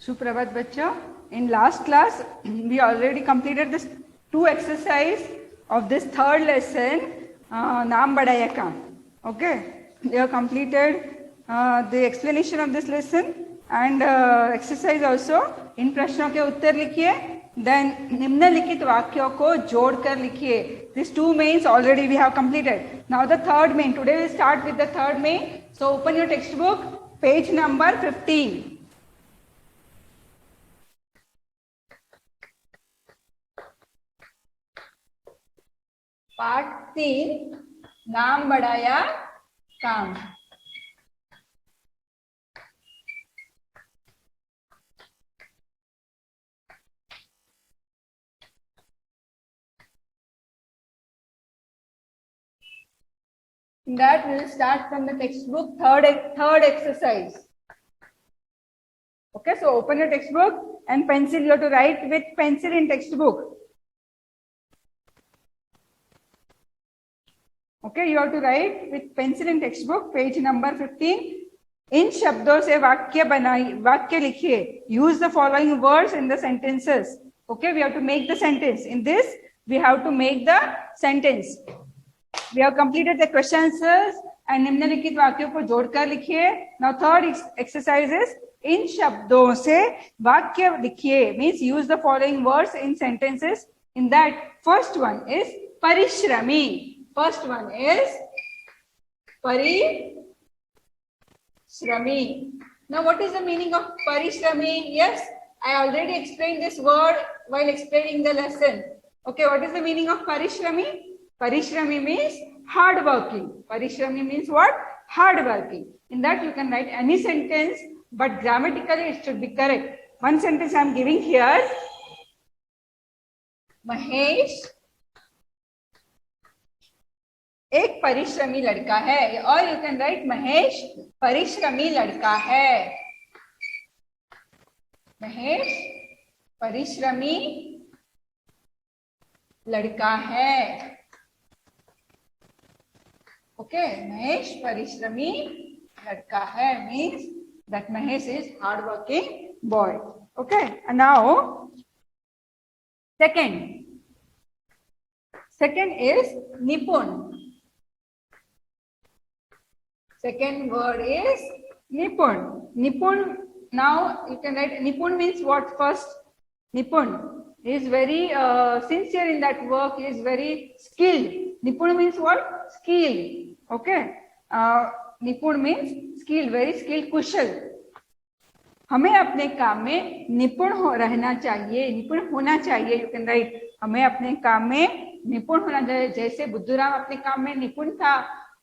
Suprabhat bachcho, in last class we already completed this 2 exercise of this third lesson, naam badaya kaam. Okay, we have completed the explanation of this lesson and exercise also. इन प्रश्नों के उत्तर लिखिए, then निम्नलिखित वाक्यों को जोड़कर लिखिए. These 2 mains already we have completed. Now the third main. Today we start with the third main. So open your textbook, page number 15. पाठ 3, नाम बढ़ाया काम. That will start from the textbook, third exercise. Okay, so open your textbook and pencil. You have to write with pencil in textbook. Okay, you have to write with pencil in textbook, page number 15. इन शब्दों से वाक्य लिखिए. Use the following words in the sentences. Okay, we have to make the sentence. In this, we have to make the sentence. We have completed the question answers and निम्नलिखित वाक्यों को जोड़कर लिखिए. Now third exercise is इन शब्दों से वाक्य लिखिए, means use the following words in sentences. In that, first one is परिश्रमी. First one is Parishrami. Now, what is the meaning of Parishrami? Yes, I already explained this word while explaining the lesson. Okay, what is the meaning of Parishrami? Parishrami means hard working. Parishrami means what? Hard working. In that, you can write any sentence, but grammatically it should be correct. One sentence I am giving here. Mahesh एक परिश्रमी लड़का है, और you can write Mahesh परिश्रमी लड़का है. महेश परिश्रमी लड़का है. ओके, महेश परिश्रमी लड़का है means that Mahesh is hard working boy. Okay, and now second is nipun. Second word is nipun. Nipun, now you can write nipun means what first? Nipun is very sincere in that work, he is very skilled. Nipun means what? Skill. Okay. Nipun means skilled, very skilled, कुशल. हमें अपने काम में निपुण रहना चाहिए, निपुण होना चाहिए. यू कैन राइट हमें अपने काम में निपुण होना चाहिए. जैसे बुद्धूराम अपने काम में निपुण था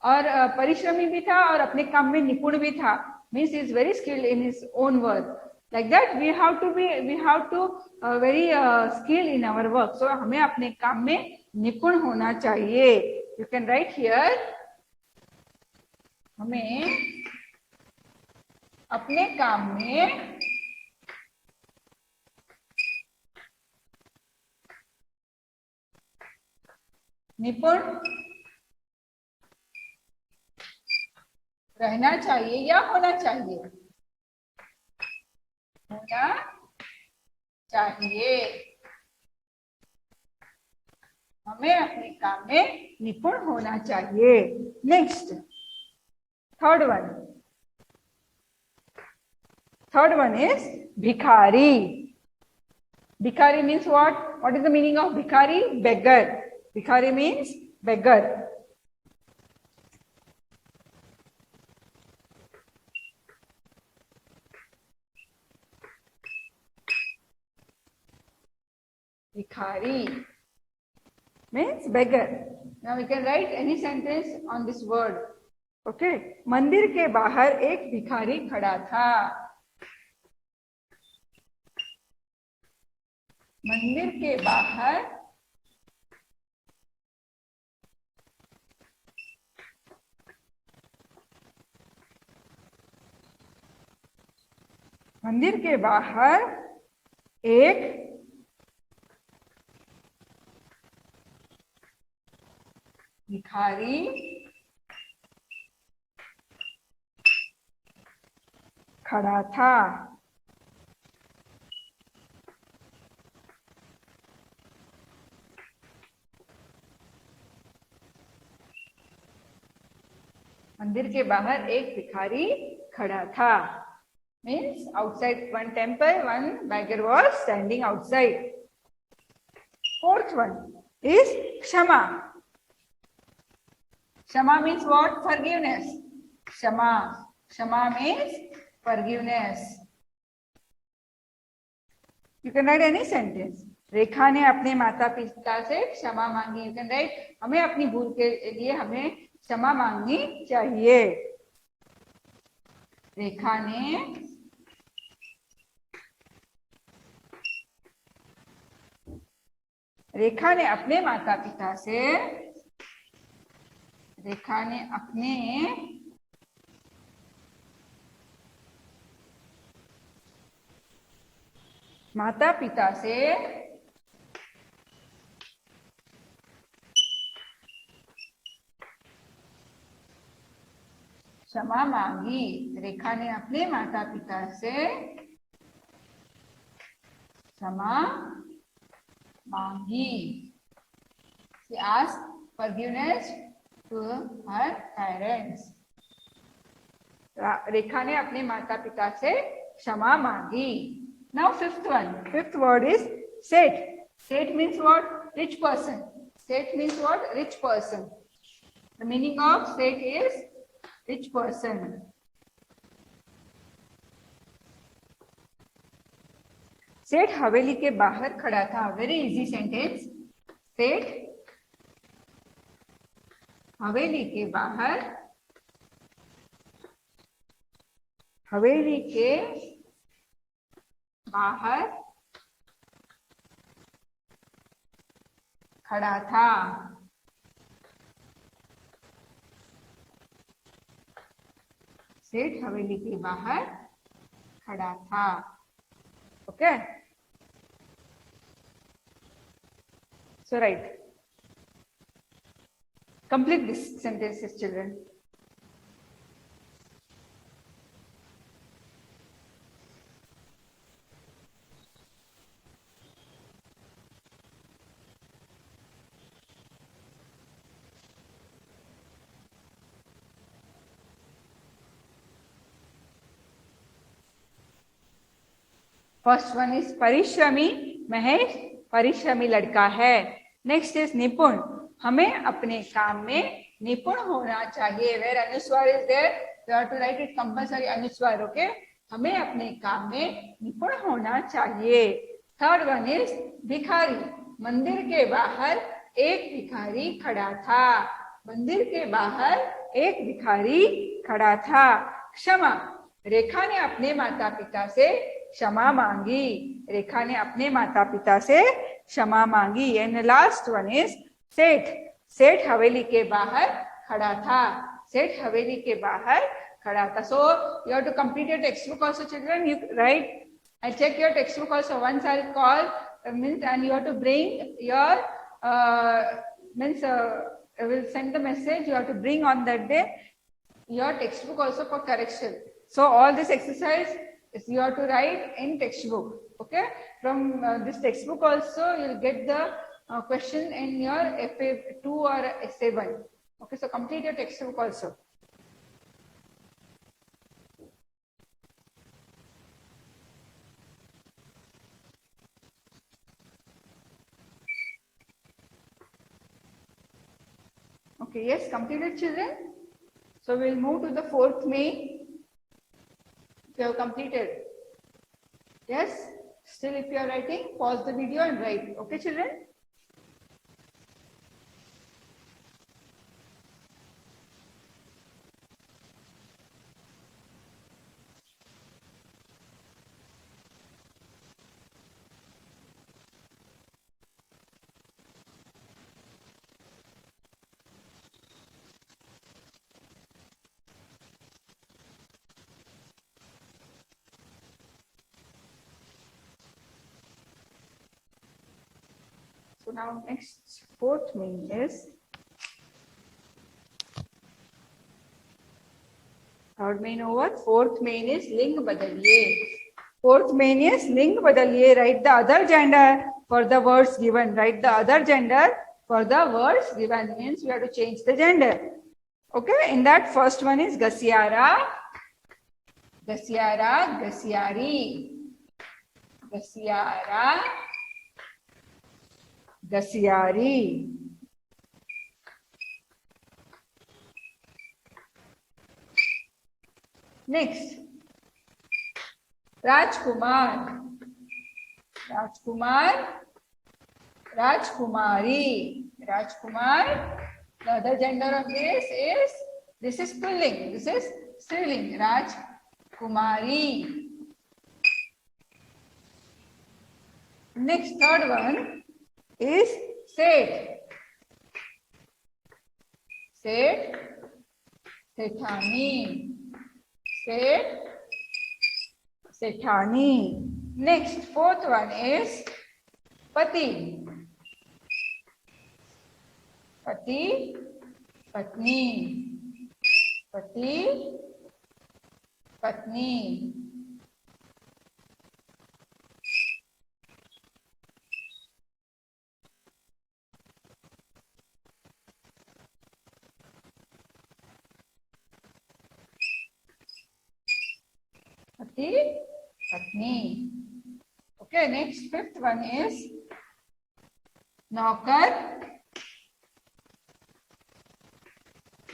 और परिश्रमी भी था और अपने काम में निपुण भी था. Means is very skilled in his own work. Like that we have to very skilled in our work. So हमें अपने काम में निपुण होना चाहिए. यू कैन राइट हियर हमें अपने काम में निपुण रहना चाहिए या होना चाहिए? होना चाहिए. हमें अपने काम में निपुण होना चाहिए. नेक्स्ट, थर्ड वन इज भिखारी. भिखारी means what is the meaning of भिखारी? beggar. भिखारी means beggar. Bhikhari means beggar. Now we can write any sentence on this word. Okay. मंदिर के बाहर एक भिखारी खड़ा था. मंदिर के बाहर एक भिखारी खड़ा था. मंदिर के बाहर एक भिखारी खड़ा था. Means outside one temple, one beggar was standing outside. Fourth one is Kshama. Kshama means what? Forgiveness. Kshama. Kshama means forgiveness. You can write any sentence. रेखा ने अपने माता पिता से क्षमा मांगी. You can write, हमें अपनी भूल के लिए हमें क्षमा मांगनी चाहिए. रेखा ने अपने माता पिता से क्षमा मांगी. रेखा ने अपने माता पिता से क्षमा मांगी. She asked forgiveness to her parents. रेखा ने अपने माता पिता से क्षमा मांगी. Now fifth one. Fifth word is Seth. Seth means what? Rich person. Seth means what? Rich person. The meaning of Seth is rich person. सेठ हवेली के बाहर खड़ा था. Very easy sentence. सेठ हवेली के बाहर खड़ा था. सेठ हवेली के बाहर खड़ा था. Okay. So right. Complete this sentences, children. First one is परिश्रमी. महेश परिश्रमी लड़का है. नेक्स्ट इज निपुण. हमें अपने काम में निपुण होना चाहिए. वेर अनुस्वार is there, you have to write it compulsory अनुस्वार. ओके. हमें अपने काम में निपुण होना चाहिए. थर्ड वन इज भिखारी. मंदिर के बाहर एक भिखारी खड़ा था. मंदिर के बाहर एक भिखारी खड़ा था. क्षमा. रेखा ने अपने माता पिता से क्षमा मांगी. रेखा ने अपने माता पिता से क्षमा मांगी. एंड लास्ट वन इज सेठ. सेठ हवेली के बाहर खड़ा था. सेठ हवेली के बाहर खड़ा था. So you have to complete your text book also children. You write. I check your text book also. Once I will call means and you have to bring your means I will send the message. You have to bring on that day your textbook also for correction. So all this exercise is you have to write in textbook. Okay. From this textbook also you will get the question in your FA2 or SA1. Okay. So complete your textbook also. Okay, yes, completed children. So we'll move to the fourth main. If you have completed. Yes, still if you are writing, pause the video and write. Okay, children. So now next fourth main is third main over. Fourth main is ling badaliye. Fourth main is ling badaliye. Write the other gender for the words given. Write the other gender for the words given. Means we have to change the gender. Okay, in that first one is Gasiara, Gasiara, Gasiari, Gasiara, Gasiari. Next, Rajkumar, Rajkumar, Rajkumari, Rajkumar. The other gender of this is pulling, this is striling, Rajkumari. Next, third one is Seth. Seth, Sethani, Seth, Sethani. Next, fourth one is Pati. Pati, Patni, Pati, Patni. Pati, Patni. Okay, next fifth one is Naukar,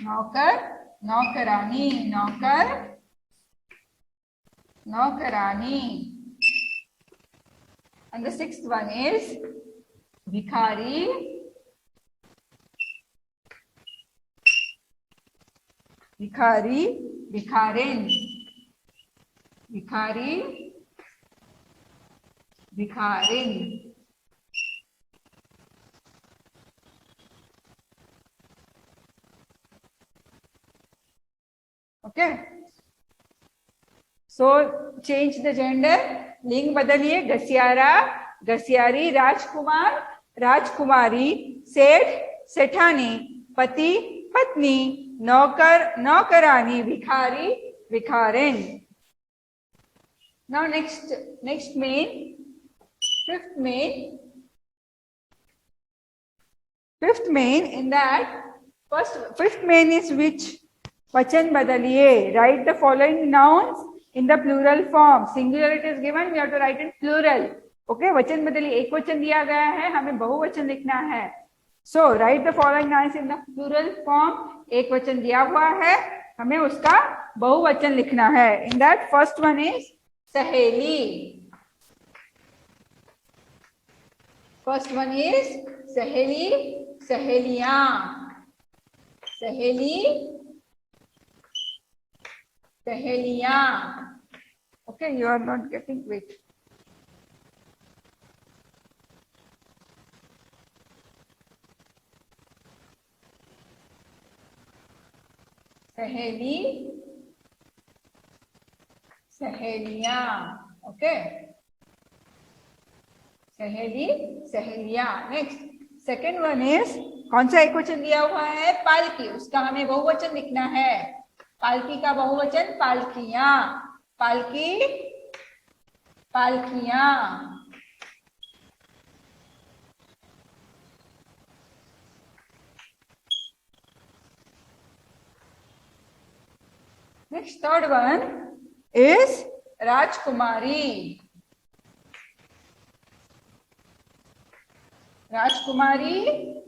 Naukar, Naukarani, Naukar, Naukarani. And the sixth one is Vikhari, Vikhari, Vikharin, Vikhari, Vikharin. Okay. So change the gender. लिंग बदलिए. गसियारा, गसियारी, राजकुमार, राजकुमारी, सेठ, सेठानी, पति, पत्नी, नौकर, नौकरानी, भिखारी, भिखारिन. Now next main, fifth main in that fifth main is which? Vachan badaliye. Write the following nouns in the plural form. Singular it is given, we have to write in plural. Okay, vachan badaliye. एक वचन दिया गया है, हमें बहुवचन लिखना है. So write the following nouns in the plural form. एक वचन दिया हुआ है, हमें उसका बहुवचन लिखना है. In that first one is सहेली. First one is सहेली, सहेलियां, सहेली, सहेलियां. Okay, you are not getting it. सहेली, सहेलियां. Okay. सहेली, सहेलियां. Next, second one is कौन सा एक वचन दिया हुआ है? पालकी. उसका हमें बहुवचन लिखना है. पालकी का बहुवचन पालकियां, पालकी, पालकियां. Next, third one is Rajkumari. Rajkumari,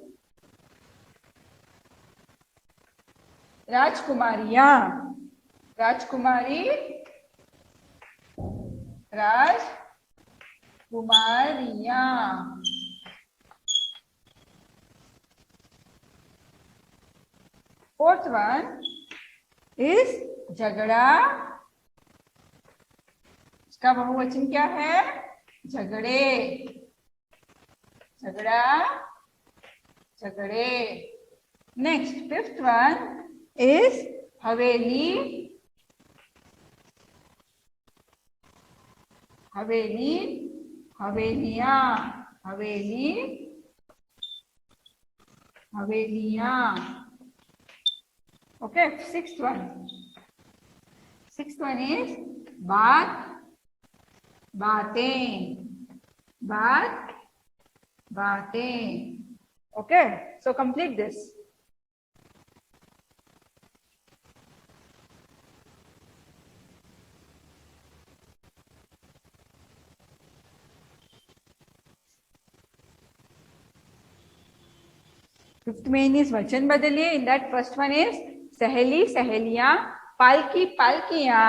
Rajkumariyan, Rajkumari, Rajkumariyan. Fourth one is झगड़ा. इसका बहुवचन क्या है? झगड़े, झगड़ा, झगड़े. Next, fifth one is Haveli, Haveli, हवेलियां, Haveli, हवेलियां. Okay, sixth one is बात, बातें, बात, बातें. Okay, so complete this. Fifth main is वचन बदलिए. In that first one is सहेली सहेलियां, पालकी पालकियां,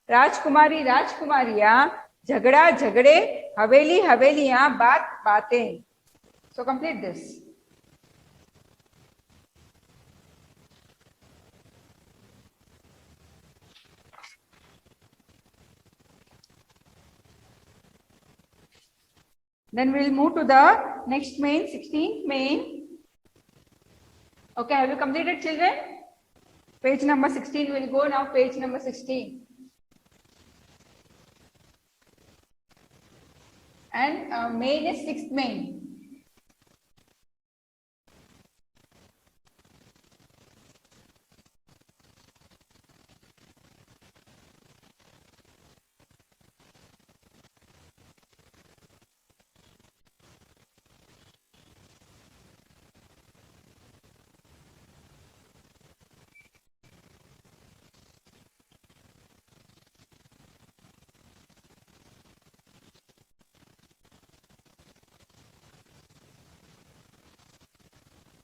राजकुमारी राजकुमारियां, झगड़ा झगड़े, हवेली हवेलियां, बात बातें. So complete this. Then we'll move to the next main, 16th main. Okay, have you completed, children? Page number 16, we'll go now, page number 16. And main is 6th main.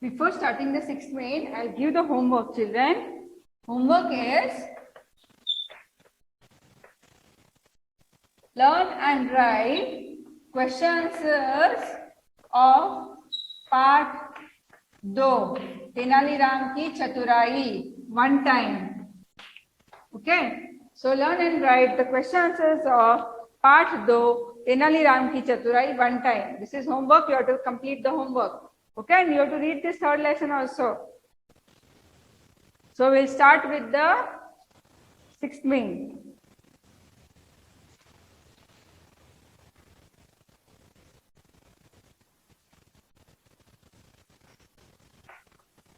Before starting the 6th main, I'll give the homework, children. Homework is learn and write question answers of part 2, Tenali Ram ki Chaturai, one time. Okay, so learn and write the question answers of part 2, Tenali Ram ki Chaturai, one time. This is homework, you have to complete the homework. Okay, and you have to read this third lesson also. So we'll start with the 6th main.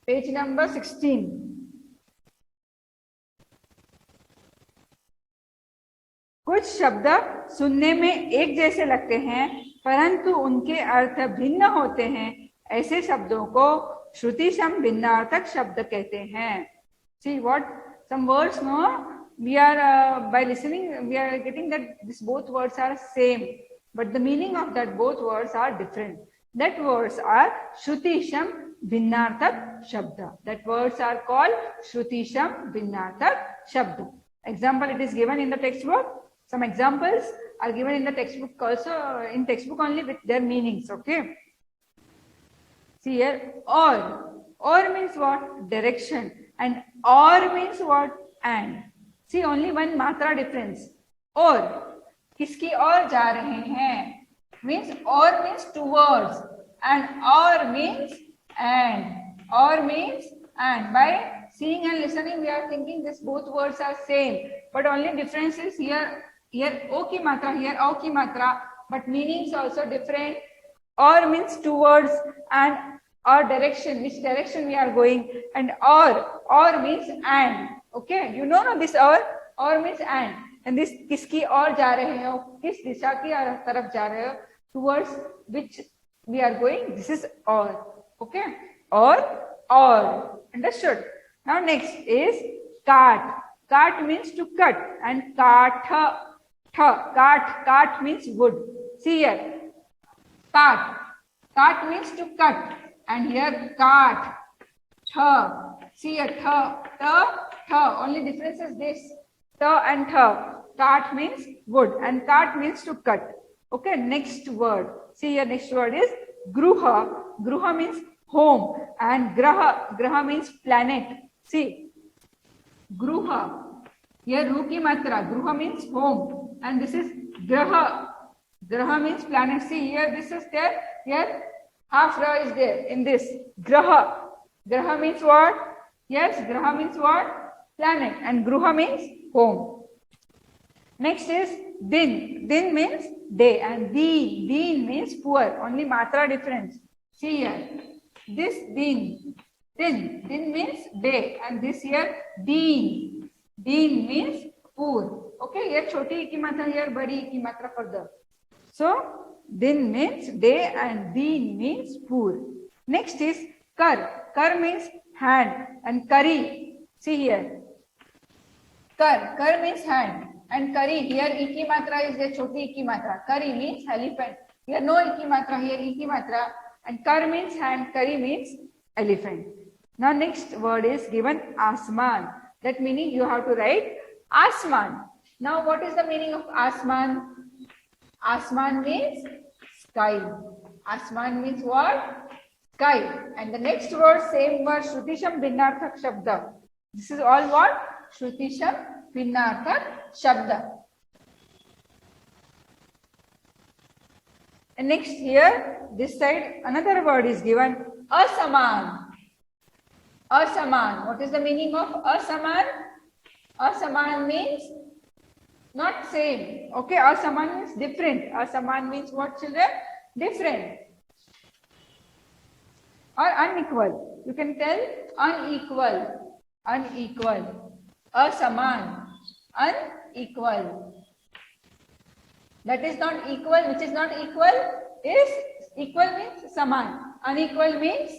Page number 16. कुछ शब्द सुनने में एक जैसे लगते हैं परंतु उनके अर्थ भिन्न होते हैं. ऐसे शब्दों को श्रुतिशम भिन्नार्थक शब्द कहते हैं. See what some words, no, we are by listening we are getting that these both words are same, but the meaning of that both words are different. That words are श्रुतिशम भिन्नार्थक शब्द. That words are called श्रुतिशम भिन्नार्थक शब्द. Example, it is given in the textbook. Some examples are given in the textbook also, in textbook only with their meanings. Okay. See here, or means what? Direction. And or means what? And. See, only one matra difference. Or, किसकी ओर जा रहे हैं? Means or means towards. And or means and. Or means and. By seeing and listening, we are thinking this both words are same. But only difference is here o ki matra, here o ki matra. But meanings also different. Or means towards and or direction, which direction we are going, and or means and. Okay, you know this or means and this किसकी ओर जा रहे हो, किस दिशा की तरफ जा रहे हो, towards which we are going, this is or. Okay, or understood. Now next is cut means to cut, and cut means wood. See here, cut means to cut, and here cut, see here, only difference is this, and cut means wood and cut means to cut. Okay, next word, see here, next word is gruha means home, and graha means planet. See, gruha, here ru ki matra, gruha means home, and this is graha means planet. See here, this is there, here half ra is there in this. Graha means what? Yes, graha means what? Planet, and gruha means home. Next is din. Din means day, and deen means poor. Only matra difference. See here, this din means day, and this here deen means poor. Okay, here choti ki matra, here badi ki matra further. So din means day and deen means poor. Next is kar means hand, and kari, see here, kar means hand, and kari, here iki matra is there, choti iki matra. Kari means elephant, here no iki matra, here iki matra, and kar means hand, kari means elephant. Now next word is given asman. That meaning you have to write asman. Now what is the meaning of asman? Asman means sky. Asman means what? Sky. And the next word, same word, Shrutisham Bhinnarthak Shabda. This is all what? Shrutisham Bhinnarthak Shabda. And next here, this side, another word is given, asaman. Asaman. What is the meaning of asaman? Asaman means not same. Okay, asaman means different. Asaman means what, children? Different. Or unequal. You can tell unequal. Unequal. Asaman. Unequal. That is not equal. Which is not equal? Is equal means saman. Unequal means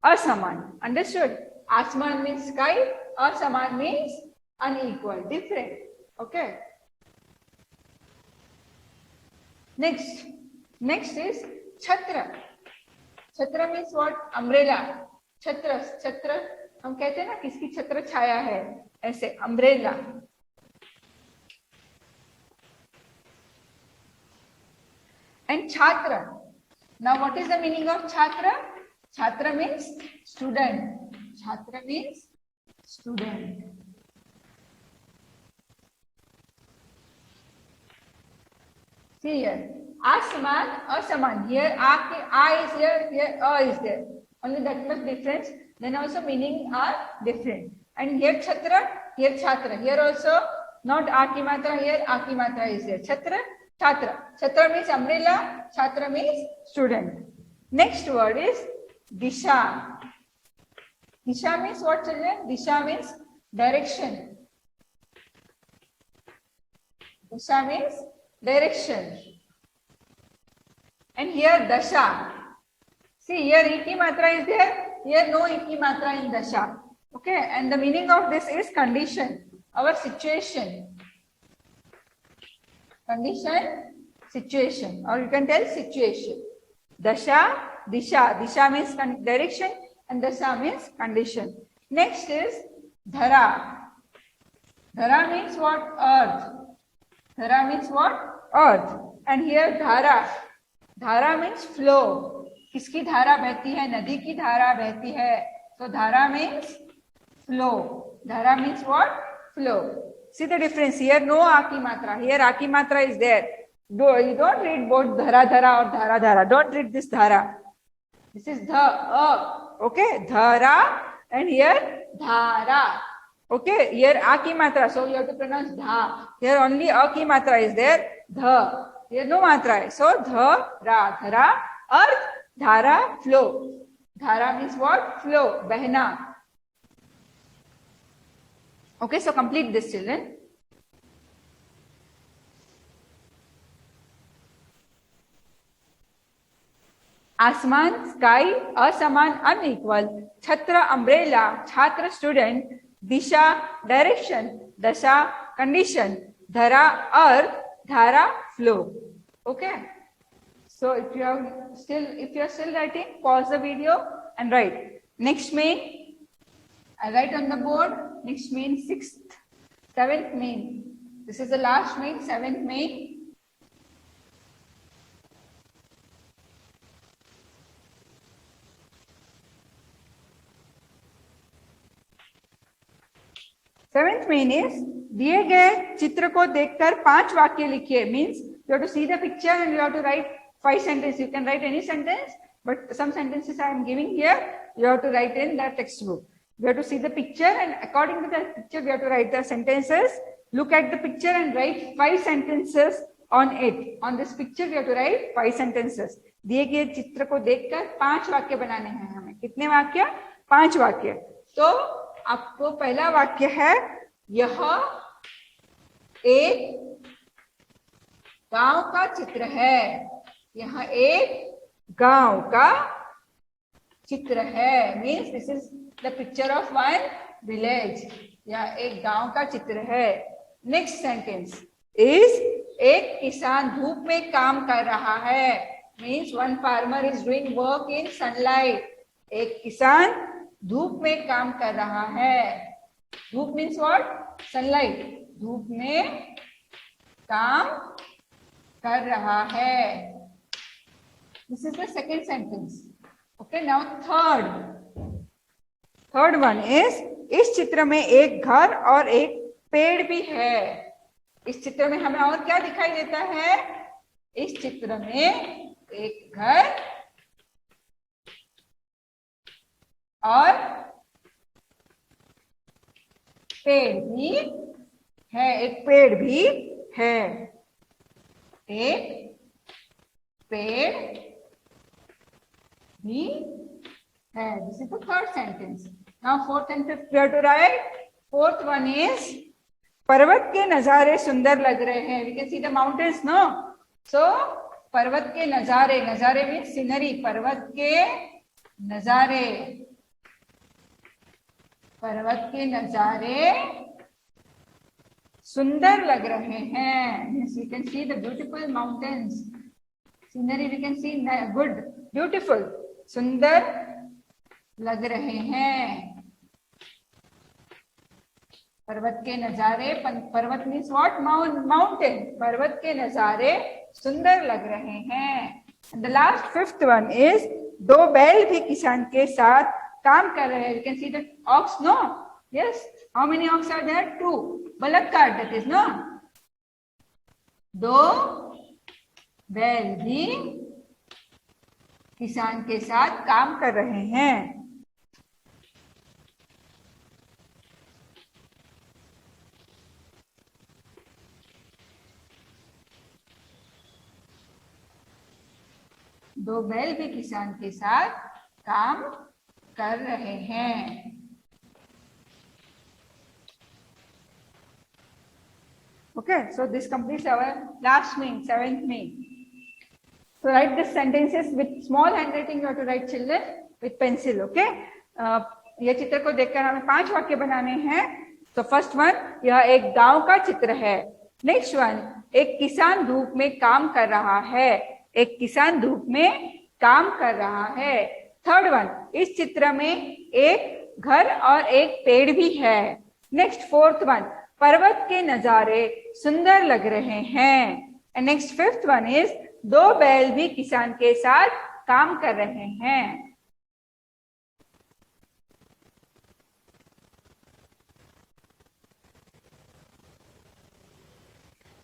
asaman. Understood? Asman means sky. Asaman means unequal. Different. Okay. Next is chhatra. छत्र means what? Umbrella. छत्र, छत्र हम कहते हैं ना किसकी छत्र छाया है, ऐसे अम्ब्रेला. एंड छात्र. Now what is the meaning of छात्र? छात्र मीन्स स्टूडेंट. छात्र means student. See here. Asman, asaman. Here A is here A is there. Only that much difference. Then also meaning are different. And here chhatra, here chhatra. Here also not A ki matra, here A ki matra is there. Chhatra, chhatra. Chhatra means umbrella, chhatra means student. Next word is disha. Disha means what, children? Disha means direction. Disha means direction. And here dasha. See here iki matra is there. Here no iki matra in dasha. Okay. And the meaning of this is condition. Our situation. Condition, situation. Or you can tell situation. Dasha, disha. Disha means direction and dasha means condition. Next is dhara. Dhara means what? Earth. Dhara means what? Earth. And here dhara. धारा means flow. किसकी धारा बहती है? नदी की धारा बहती है. So धारा means flow. Dhara means what? Flow. See the difference here. No aki matra. Here aki matra is there. You don't read both dhara dhara or dhara dhara. Don't read this dhara. This is dha. Okay. Dhara and here dhara. Okay. Here aki matra. So you have to pronounce dha. Here only aki matra is there. Dha. Here no matra hai. So dhara. Dhara. Earth. Dhara. Flow. Dhara means what? Flow. Bahna. Okay, so complete this, children. Asman, sky, asaman, unequal, chhatra, umbrella, chhatra, student, disha, direction, dasha, condition, dhara, earth, dhara, flow. Okay. So if you are still writing, pause the video and write. Next main, I write on the board. Next main, 6th, 7th main. This is the last main, 7th main. Seventh main is दिए गए चित्र को देखकर 5 वाक्य लिखिए. Means you have to see the picture and you have to write 5 sentences. You can write any sentence, but some sentences I am giving here. You have to write in the textbook. You have to see the picture and according to the picture we have to write the sentences. Look at the picture and write 5 sentences on it. On this picture we have to write 5 sentences. दिए गए चित्र को देखकर 5 वाक्य बनाने हैं हमें. कितने वाक्य? 5 वाक्य. तो आपको पहला वाक्य है, यह एक गांव का चित्र है. यह एक गांव का चित्र है. Means this is the picture of one village. यह एक गांव का चित्र है. नेक्स्ट सेंटेंस इज एक किसान धूप में काम कर रहा है. Means one farmer is doing work in sunlight. एक किसान धूप में काम कर रहा है. धूप मीन्स व्हाट? सनलाइट. धूप में काम कर रहा है. This is the second sentence. Okay, now third one is, इस चित्र में एक घर और एक पेड़ भी है. इस चित्र में हमें और क्या दिखाई देता है? इस चित्र में एक घर और पेड़ भी है. एक पेड़ भी है. एक पेड़ भी है. This is the third sentence. Now fourth and fifth we have to write. Fourth one is, पर्वत के नजारे सुंदर लग रहे हैं. We can see the mountains, no? So पर्वत के नजारे, नजारे means scenery. पर्वत के नजारे, पर्वत के नजारे सुंदर लग रहे हैं. Yes, we can see the beautiful mountains. Scenery we can see good, beautiful. सुंदर लग रहे हैं. पर्वत के नजारे, पर्वत मीन्स व्हाट? माउंटेन. पर्वत के नजारे सुंदर लग रहे हैं. And the last fifth one is, दो बैल भी किसान के साथ काम कर रहे हैं. You can see the ox, no? Yes. How many ox are there? 2. बलदकार, that is, no? दो बैल भी किसान के साथ काम कर रहे हैं. दो बैल भी किसान के साथ काम कर रहे हैं. Okay, so this completes our last meaning, seventh meaning. So write the sentences with small handwriting. You have to write, children, with pencil. Okay. ये चित्र को देखकर हमें 5 वाक्य बनाने हैं. तो फर्स्ट वन, यह एक गांव का चित्र है. नेक्स्ट वन, एक किसान धूप में काम कर रहा है. एक किसान धूप में काम कर रहा है. थर्ड वन, इस चित्र में एक घर और एक पेड़ भी है. नेक्स्ट फोर्थ वन, पर्वत के नजारे सुंदर लग रहे हैं. And next fifth one is, दो बैल भी किसान के साथ काम कर रहे हैं.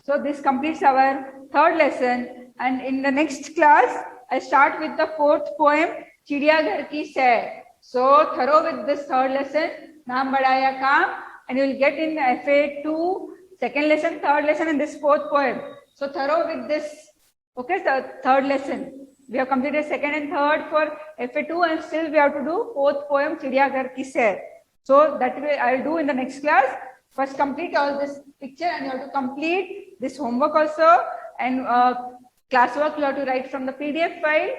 So this completes our third lesson, and in the next class I start with the fourth poem, चिड़ियाघर की सैर. So thorough with this third lesson, नाम बढ़ाया काम, and you will get in FA2 second lesson, third lesson, and this fourth poem. So thorough with this. Okay, the third lesson. We have completed second and third for FA2, and still we have to do fourth poem, चिड़ियाघर की सैर. So that way I will do in the next class. First complete all this picture, and you have to complete this homework also, and classwork you have to write from the PDF file,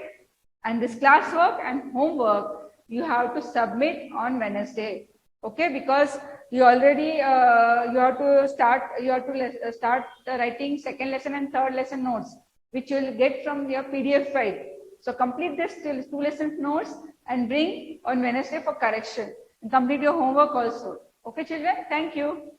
and this classwork and homework you have to submit on Wednesday. Okay, because you already you have to start writing second lesson and third lesson notes, which you will get from your PDF file. So complete this 2 lesson notes and bring on Wednesday for correction, and complete your homework also. Okay, children, thank you.